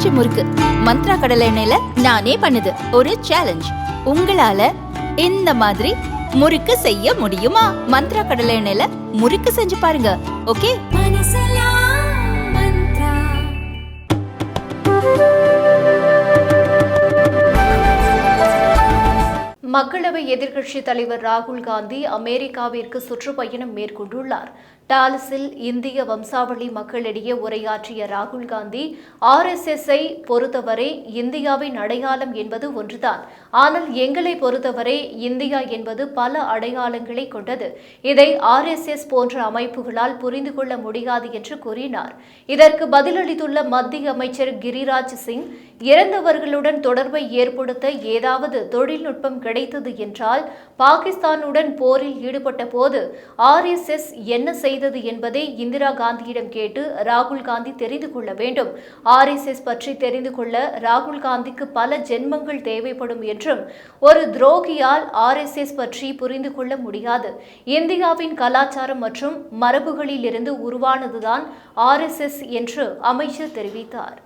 பஞ்சு முறுக்கு மந்த்ரா கடலை எண்ணெயில நானே பண்ணுது. ஒரு சேலஞ்ச், உங்களால இந்த மாதிரி முறுக்கு செய்ய முடியுமா? மந்த்ரா கடலை எண்ணெயில முறுக்கு செஞ்சு பாருங்க. ஓகே. மக்களவை எதிர்க்கட்சித் தலைவர் ராகுல் காந்தி அமெரிக்காவிற்கு சுற்றுப்பயணம் மேற்கொண்டுள்ளார். டாலஸில் இந்திய வம்சாவளி மக்களிடையே உரையாற்றிய ராகுல் காந்தி, RSS-ஐ பொறுத்தவரை இந்தியாவின் அடையாளம் என்பது ஒன்றுதான். ஆனால் எங்களை பொறுத்தவரை இந்தியா என்பது பல அடையாளங்களை கொண்டது. இதை RSS போன்ற அமைப்புகளால் புரிந்து கொள்ள முடியாது என்று கூறினார். இதற்கு பதிலளித்துள்ள மத்திய அமைச்சர் கிரிராஜ் சிங், இறந்தவர்களுடன் தொடர்பை ஏற்படுத்த ஏதாவது தொழில்நுட்பம் கிடைத்தது என்றால் பாகிஸ்தானுடன் போரில் ஈடுபட்ட போது RSS என்ன செய்தது என்பதை இந்திரா காந்தியிடம் கேட்டு ராகுல் காந்தி தெரிந்து கொள்ள வேண்டும். RSS பற்றி தெரிந்து கொள்ள ராகுல் காந்திக்கு பல ஜென்மங்கள் தேவைப்படும் என்றும், ஒரு துரோகியால் RSS பற்றி புரிந்து கொள்ள முடியாது. இந்தியாவின் கலாச்சாரம் மற்றும் மரபுகளில் இருந்து உருவானதுதான் RSS என்று அமைச்சர் தெரிவித்தார்.